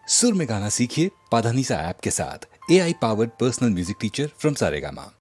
सुर में गाना सीखिए पाधानीसा ऐप के साथ AI powered personal music teacher from Saregama.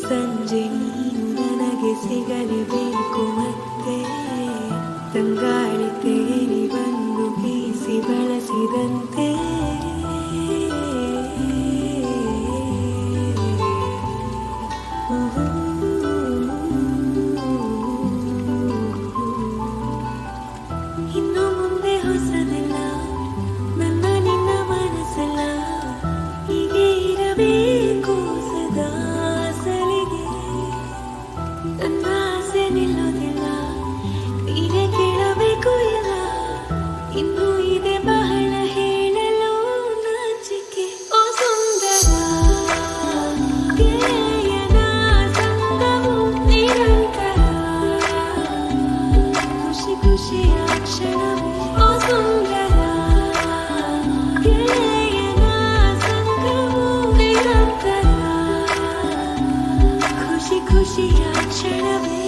ಸಂಜೆ ನೀನು ನನಗೆ ಸಿಗಲೇಬೇಕು ಮತ್ತೆ ತಂಗಾಳಿ ತೇರಿ ಬಂದು ಬೀಸಿ ಬಳಸಿದಂತೆ ಇನ್ನು ಮುಂದೆ ಹೊಸದೆಲ್ಲ ನನ್ನ ನಿನ್ನ ಮನಸ್ಸೆಲ್ಲ ಹೀಗೆ ಇರಬೇಕು ಸದಾ ಸಲಿಗೆ ನನ್ನ ಆಸೆ ನಿಲ್ಲೋದಿಲ್ಲ ನೀನೇ ಕೇಳಬೇಕು ಇಲ್ಲ ಇನ್ನು ಇದೆ ಬಹಳ ಹೇಳಲು ನಾಚಿಕೆ ಓ ಸುಂದರ ಗೆಳೆಯನ ಸಂಗವು ನಿರಂತರ ಖುಷಿಯ ಕ್ಷಣವೇ ಓ ಸುಂದರ ಗೆಳೆಯನ ಸಂಗವು ನಿರಂತರ ಖುಷಿ ಖುಷಿಯ ಕ್ಷಣವೇ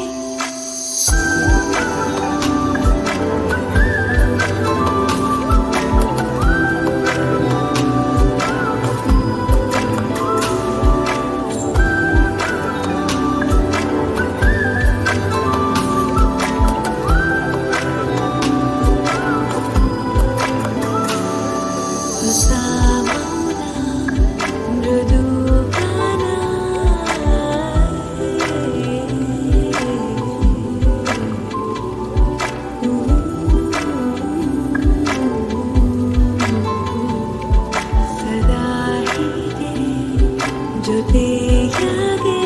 ಜೊತೆಯಾಗೆ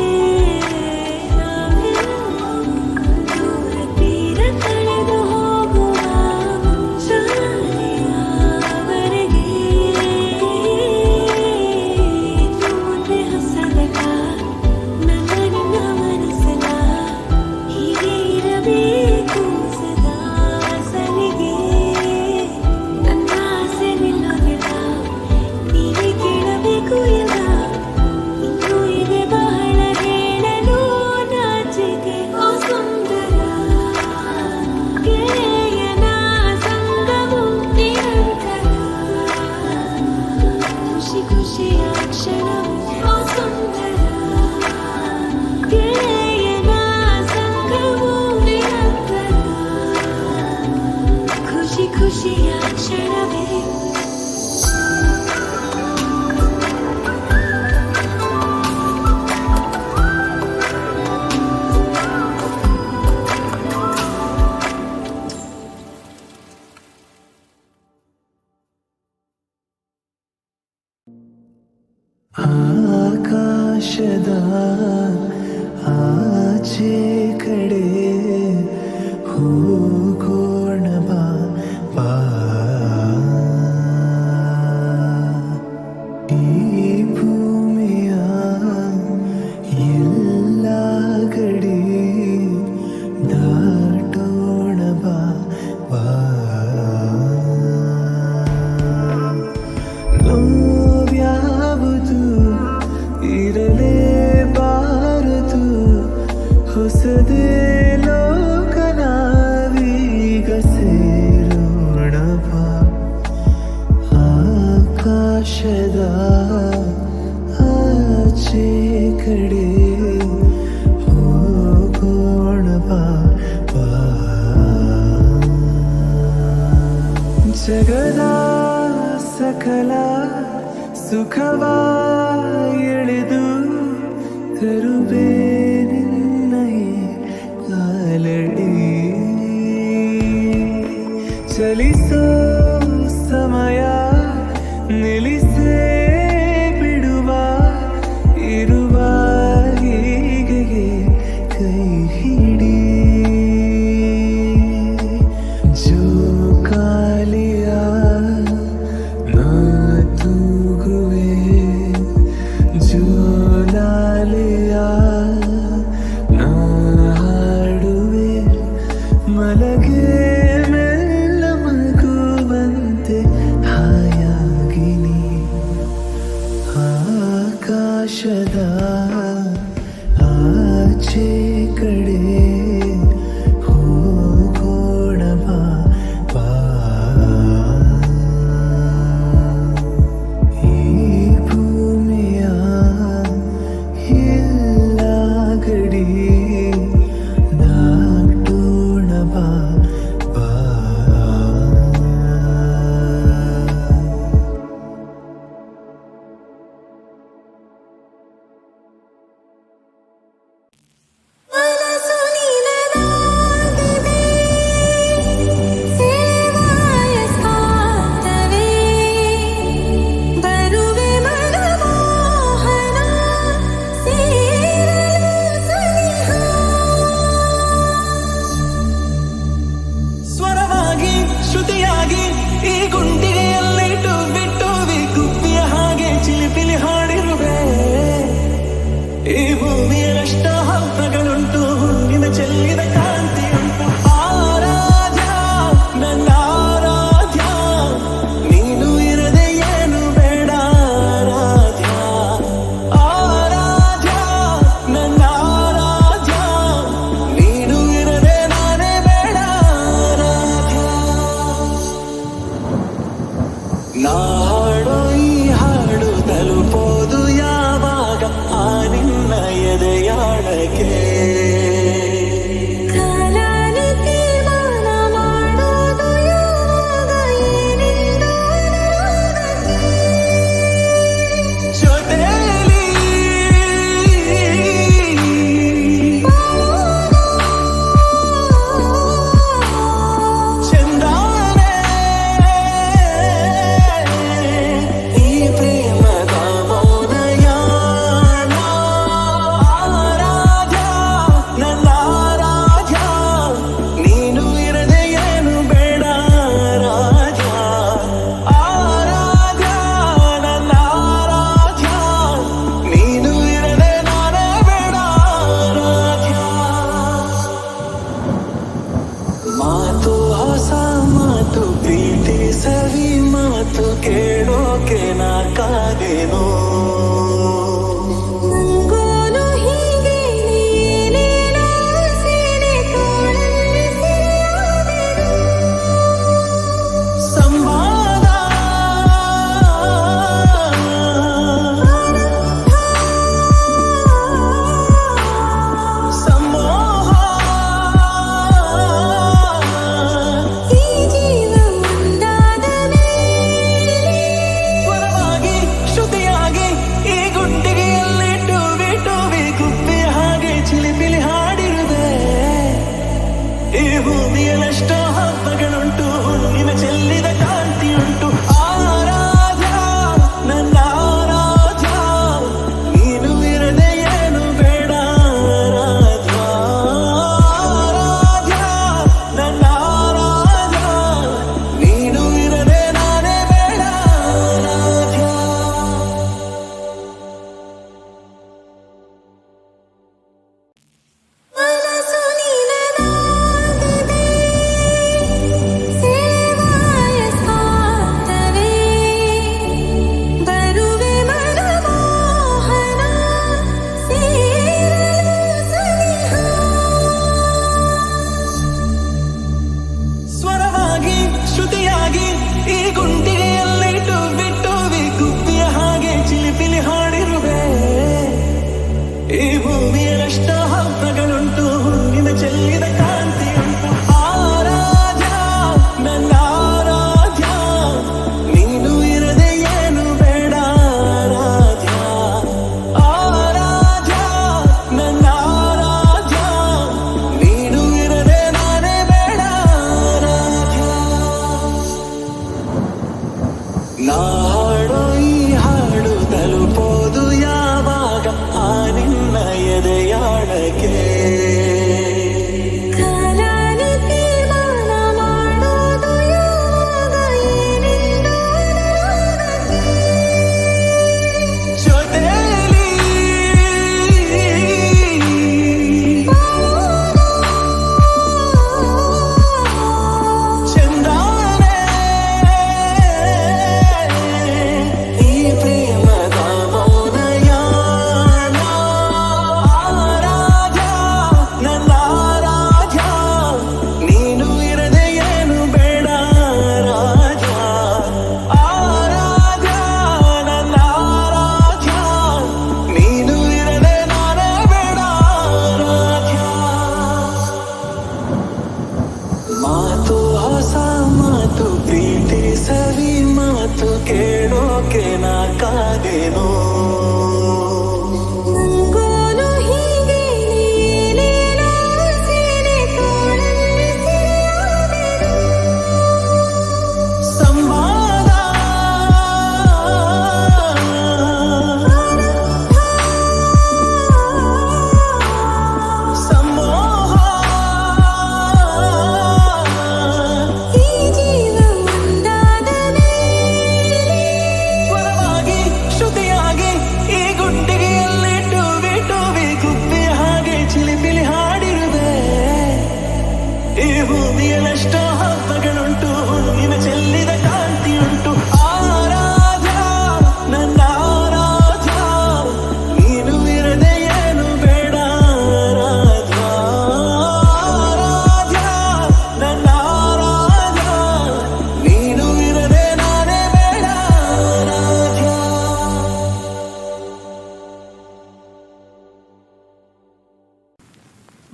ದೂರ ತೀರ ಕಳೆದು ಹೋಗುವ ಶಾಲೆಯವರೆಗೆ ಮುಂದೆ ಹೊಸದಕ ನನ್ನ ನಿನ್ನ ಮನಸ್ಸಲ್ಲ ಹೀಗೆ ಇರಬೇಕು ಸದಾ ಸಲಿಗೆ ನನ್ನ ಆಸೆ ನಿಲ್ಲೋದಿಲ್ಲ ನೀವೇ ಕೇಳಬೇಕು ಎಲ್ಲ ಬಹಳ ಹೇಳಲು ನಾಚಿಕೆ ಓ ಸುಂದರ ಗೆಳೆಯನ ಸಂಗವು ನಿರಂತರ ಖುಷಿ ಖುಷಿಯ ಕ್ಷಣವೇ ಓ ಸುಂದರ ಗೆಳೆಯನ ಸಂಗವು ನಿರಂತರ ಖುಷಿ ಖುಷಿಯ ಕ್ಷಣವೇ ಆಕಾಶದ ಆಚೆ ಕಡೆ ಹೋಗೋಣ ಬಾ ಬಾ ಈ ಭೂಮಿಯ ಎಲ್ಲ ಗಡಿ ದಾಟೋಣ ಬಾ ಬಾ ನೋವ್ಯಾವುದು ಇರಲೇಬಾರದು ಹೊಸದೇ ಲೋಕ ನಾವೀಗ ಸೇರೋಣ ಬಾ ಆಕಾಶದ ಆಚೆ ಕಡೆ ಹೋಗೋಣ ಬಾ ಬಾ ಜಗದ ಸಕಲ ಸುಖವ ಎಳೆದು ತರುವೆ ನಿನ್ನ ಕಾಲಡಿ ಚಲಿಸೋ ಸಮಯ ನಿಲ್ಲಿಸೇ ಬಿಡುವ ಇರುವ ಹೀಗೆ ಕೈ ಹಿಡಿ ಜೋಕಾಲಿಯ ನಾ ತೂಗುವೆ ಜೋಲಾಲಿಯ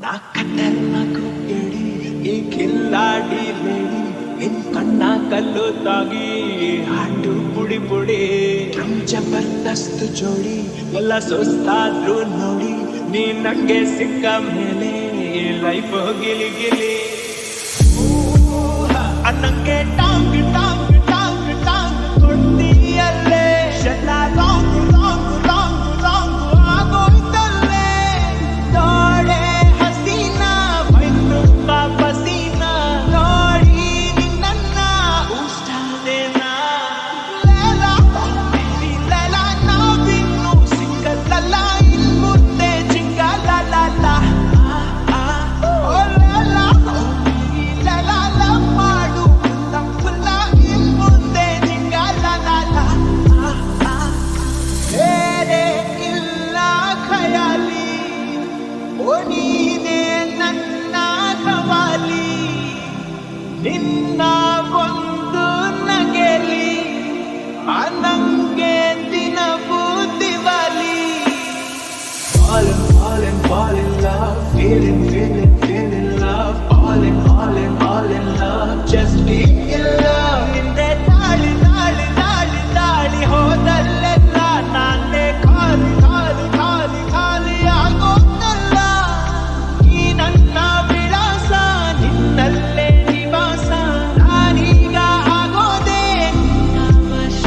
ನಾ ಖತರ್ನಾಕು ಕೇಳಿ ಈ ಕಿಲ್ಲಾಡಿ ಲೇಡಿ ನಿನ್ ಕಣ್ಣ ಕಲ್ಲು ತಾಗಿ ಹಾಡು ಪುಡಿ ಪುಡಿ ನಮ್ ಜಬರ್ದಸ್ತ್ ಜೋಡಿ ಎಲ್ಲ ಸುಸ್ತಾದ್ರು ನೋಡಿ ನೀ ನಂಗೆ ಸಿಕ್ಕ ಮೇಲೆ ಲೈಫ್ ಗಿಲಿ ಗಿಲಿ ಅನ್ನಂಗೆ ಟಾಂಗ್ ಟಾಂಗ್ ಟಾಂಗ್ ಟಾಂಗ್ ಕೊಡ್ತೀಯಲ್ಲೇ ಶೆಲ್ಲ ಲಾಂಗ್ ಲಾಂಗ್ ಲಾಂಗ್ ಲಾಂಗ್ ಆಗೋಯ್ತಲ್ಲೇ ನೋಡೆ ಹಸೀನಾ ಬೈತುಪ್ಪ ಪಸೀನಾ ನೋಡಿ ನಿನ್ನ ಉಷ್ಟಾದೇನಾ ಲೇಲ ಲೇಲ ನಾವಿನ್ನು ಸಿಕ್ಕಲ್ಲ ಇನ್ ಮುಂದೆ ಜಿಂಗಲಲ್ಲ ನಿನ್ನ ಒಂದು ನಗೆಲಿ ಅನಂಗೆ ದಿನ ಬುದ್ಧಿವಾಲಿ All in love, feeling love, all in love, just be in love. ನಿಂದೆ ದಾಳಿ ಹೋದಲ್ಲೆಲ್ಲ ನಾನೇ ಖಾಲಿ ಆಗೋದಲ್ಲ ಈ ನನ್ನ ವಿಳಾಸ ನಿನ್ನಲ್ಲೇ ನಿವಾಸ ನಾನೀಗ ಆಗೋದೆ ವಶ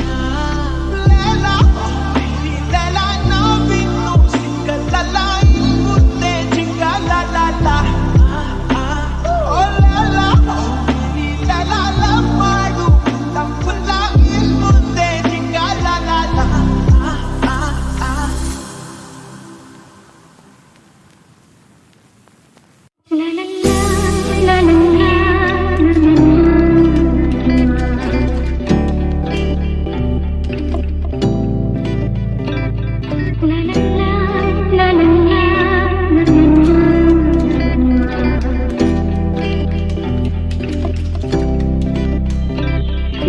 ಲೇಲ ನಾವಿನ್ನು ಸಿಕ್ಕಲ್ಲ ಇನ್ ಮುಂದೆ ಜಿಂಗಲಲ್ಲ ಮಾಡು ತಪ್ಪಲ್ಲ ಇನ್ ಮುಂದೆ ಜಿಂಗಲಲ್ಲ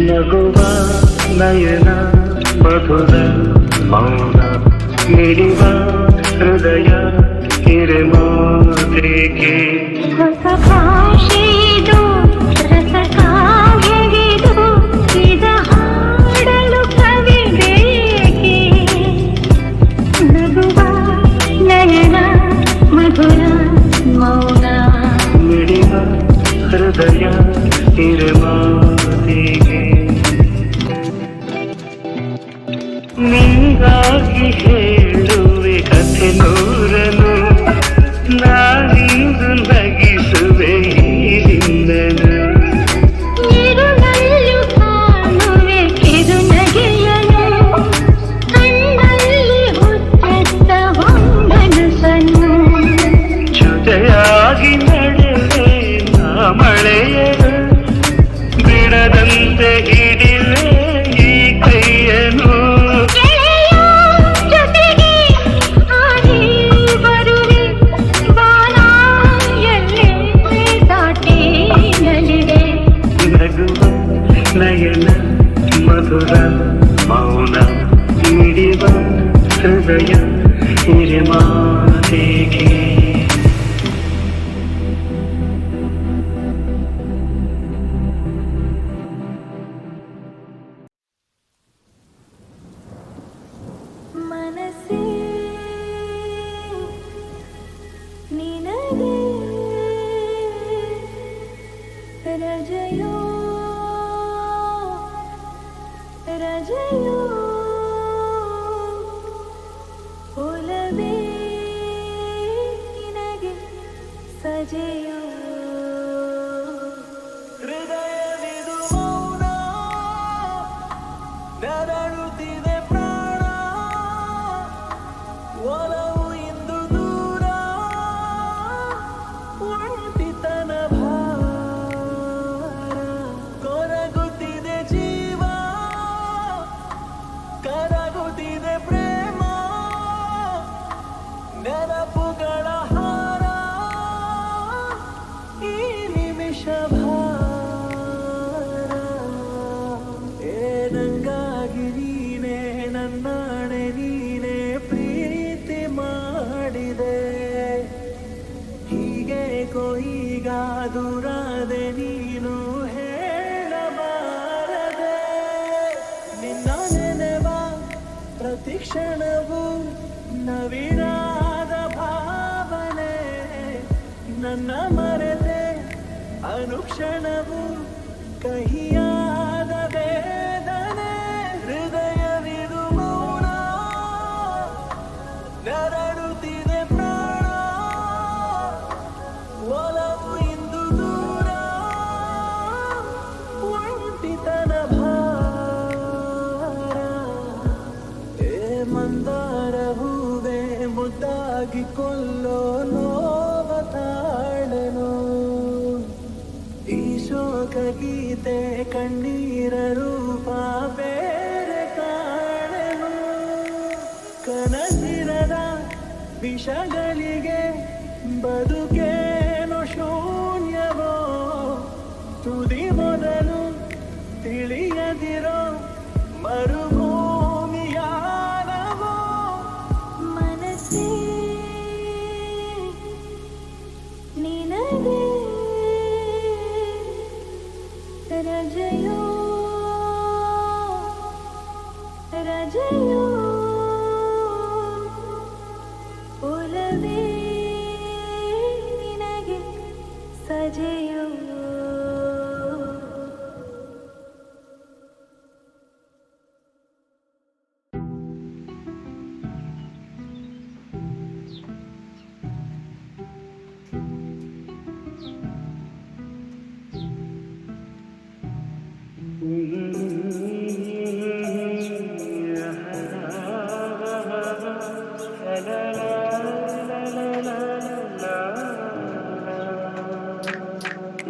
ನಗುವ ನಯನ ಮಧುರ ಮೌನ ಮಿಡಿವ ಹೃದಯ ಹಿರಮಾತೆಗೆ ಹೊಸ ಭಾಷೆದು ರಸ ಕಾವ್ಯವಿದು ಇದ ಹಾಡಲು ಕವಿ ಬೇಕೆ ನಗುವ ನಯನ ಮಧುರ ಮೌನ ಮಿಡಿವ ಹೃದಯ ಹಿರಮಾತೆಗೆ ನಿಂಗಾಗಿ ಹೇಳುವೆ ಕಥೆ ನೂರನು ನಾನಿಂದು ನಗಿಸುವೆ ಹಿಂದನು ಇರುಳಲ್ಲೂ ಕಾಣುವೆ ಕಿರು ನಗೆಯನು ಕಣ್ಣಲ್ಲಿ ಹುಚ್ಚೆತ್ತ ಹೊಂಗನಸನ್ನು ಜೊತೆಯಾಗಿ ನಡೆವೆ ನಾ ಮಳೆಯನು ಬಿಡದಂತೆ ಹಿಡಿವೆ ಈ ಕೈಯನು ಗೆಳೆಯ ಜೊತೆಗೆ ಹಾಡಿ ಬರುವೆ ಬಾನ ಎಲ್ಲೇ ದಾಟಿ ನಲಿವೆ ನಗುವ ನಯನ ಮಧುರ ಮೌನ ಮಿಡಿವ ಹೃದಯ ಹಿರಿಮಾತೆಗೆ ಮನಸ್ಸೇ ನಿನಗೆ ರಜೆಯೋ ಒಲವೇ ನಿನಗೆ ಸಜೆಯೋ ಹೃದಯವಿದು ಮೌನ ನರಳುತ್ತಿದೆ ಪ್ರಾಣ ಒಲವು ಇಂದು ದೂರ ಒಂಟಿತನ ಭಾರ ಕೊರಗುತ್ತಿದೆ ಜೀವ ಕರಗುತ್ತಿದೆ ಪ್ರೇಮ ನೆನಪುಗಳ ಹಾರ ಏಕೋ ಈಗ ದೂರಾದೆ ನೀನು ಹೇಳಬಾರದೆ ನಿನ್ನ ನೆನೆವ ಪ್ರತಿ ಕ್ಷಣವು ನವಿರಾದ ಭಾವನೆ ನನ್ನ ಮರೆತೆ ಅನುಕ್ಷಣವು ಕಹಿಯಾದ ವೇದನೆ ಹೃದಯವಿದು ಮೌನ ನರಳುತ್ತಿದೆ ಪ್ರಾಣ ಒಲವು ಇಂದು ದೂರ ಒಂಟಿತನ ಭಾರ ಏ ಮಂದಾರ ಹೂವೆ ಮುದ್ದಾಗಿ ಕೊಲ್ಲೋ ನೋವ ತಾಳನು ಈ ಶೋಕ ಗೀತೆ ಕಣ್ಣೀರ ರೂಪ ಬೇರೆ ಕಾಣನು ಕನಸಿರದ ವಿಷಗಳಿಗೆ ಬದುಕೇನು ಶೂನ್ಯವೋ ತುದಿ ಮೊದಲು ತಿಳಿಯದಿರೋ ಮರುಭೂಮಿಯಾನವೋ ಮನಸ್ಸೇ ನಿನಗೆ ರಜೆಯೋ ರಜೆಯೋ ಒಲವೇ ನಿನಗೆ ಸಜೆಯೋ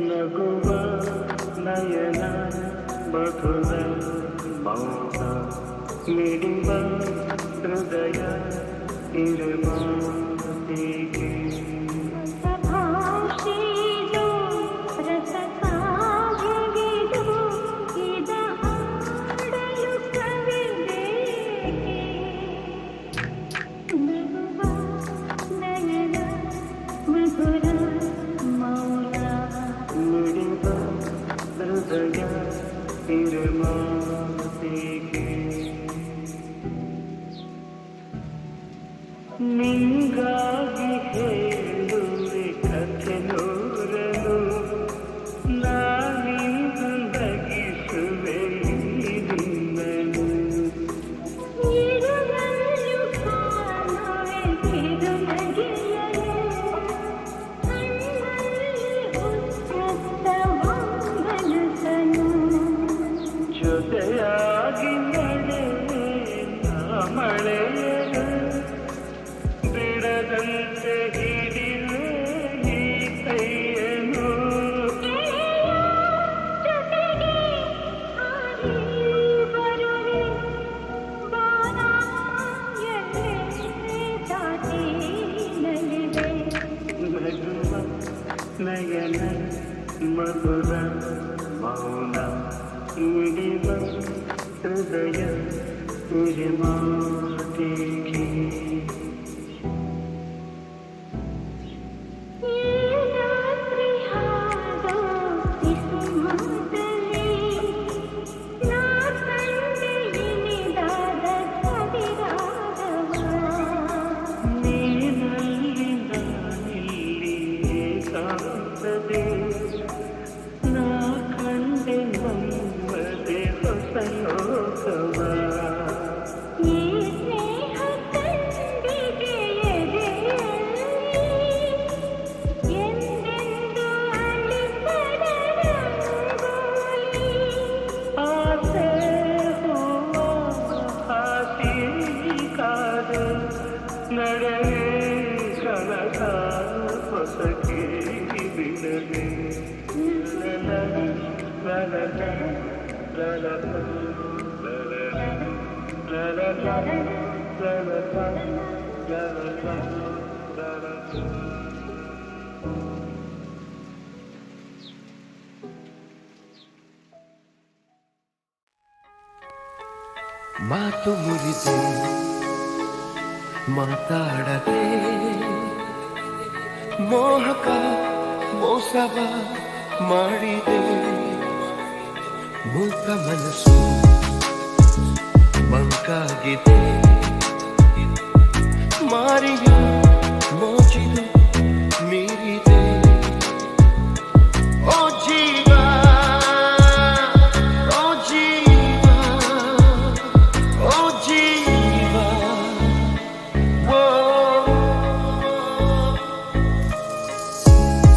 ನಗುವ ನಯನ ಮಧುರ ಮೌನ ಮಿಡಿವ ಹೃದಯ ಇರುವ ಹೀಗೆ ಭಾಷೆದು ರಸಕಾಗಿದು ಇದ ಹಾಡಲು ಕವಿದೇಕೆ ನಗುವ ನಯನ ಮಧುರ ಮೌನ ಮಿಡಿವ ಹೃದಯ ಇರುವ ಹೀಗೆ ನಿಂಗಾಗಿ ಹೇಳುವೆ ಕಥೆ ನೂರನು ನಾನೀಗ ನಗಿಸುವೆ ನಿನ್ನನು ಇರುವಲ್ಲು ಕಾಣುವೆ ಕಿರುನಗೆಯನು ಕಣ್ಣಲ್ಲಿ ಉತ್ಕೃಷ್ಟ ಮಂಗಲಸನು ಜೊತೆಯಾಗಿ ನಡೆವೆ ನಾ ಮಳೆಯನು ಬಿಡದಂತೆ ಹಿಡಿವೆ ಈ ಕೈಯನು ಜೊತೆಗೆ ಹಾರಿ ಬರುವೆ ಬಾನ ಎಲ್ಲೇ ದಾಟಿ ನಲಿವೆ ನಗುವ ನಯನ ಮಧುರ ಮೌನ ಮಿಡಿವ ಹೃದಯ ಮಾಟಿಗೆ ಈ ರಾತ್ರಿ ಹಾಡೋ ಕಿಸುಮಾತಲಿ ನಾ ಕಂಡೆ ಇನಿದಾದ ಸವಿರಾಗವ ನೀನಲ್ಲಿ ನಾನಿಲ್ಲಿ ಏಕಾಂತದೆ ನಾ ಕಂಡೆ ನಮ್ಮದೆ ಹೊಸ ಲೋಕವ ಈ ಸ್ನೇಹ ಕಂಡಿಗೆ ಎದೆಯಲ್ಲಿ ಎಂದೆಂದು ಅಳಿಸದ ರಂಗೋಲಿ ಆಸೆ ಹೂವ ಹಾಸಿ ಕಾದೆ ನಡೆವೆ ಕನಸ ಹೊಸಕಿ ಬಿಡದೆ ಮಾತು ಮುರಿದು ಮಾತಾಡದೆ ಮೋಹಕ ಮೋಸವ ಮಾಡಿದೆ ಮೂಕ ಮನಸ್ಸು ಮಂಕಾಗಿದೆ ಮಾರಿಯ ಮೋಜಿದು ಮೀರಿದೆ ಓ ಜೀವ ಓ ಜೀವ ಓ ಜೀವ ಓ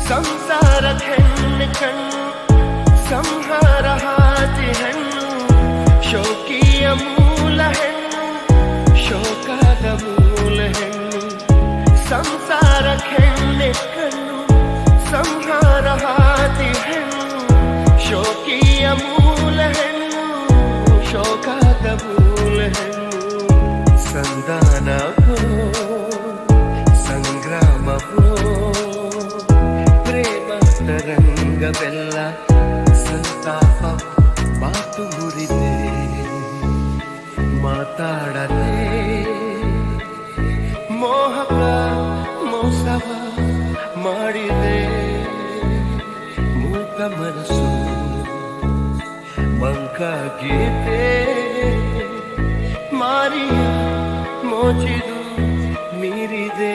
ಸಂಸಾರ ಹೆಣ್ಣು ಕಣ್ಣು ಸಂಹಾರ ಹಾದಿ ಹೆಣ್ಣು ಶೋಕಿಯ ಮೂಲ ಹೆಣ್ಣು ಶೋಕದ ಮೂಲ ಹೆಣ್ಣು ಸಂಸಾರ ಹೆಣ್ಣೆ ಕಣ್ಣು ಸಂಹಾರ ಹಾದಿ ಹೆಣ್ಣು ಶೋಕಿಯ ಮೂಲ ಹೆಣ್ಣು ಶೋಕದ ಮೂಲ ಹೆಣ್ಣು ಸಂಧಾನವೋ ಸಂಗ್ರಾಮವೋ ಪ್ರೇಮ ತರಂಗವೆಲ್ಲ ಸಂತಾಪ ಮಾತು ಮುರಿದೆ ಮಾತಾಡದೆ ಮೋಹಕ ಮೋಸವ ಮಾಡಿದೆ ಮೂಕ ಮನಸ್ಸು ಮಂಕಾಗಿದೆ ಮಾರಿಯ ಮೋಜಿದು ಮೀರಿದೆ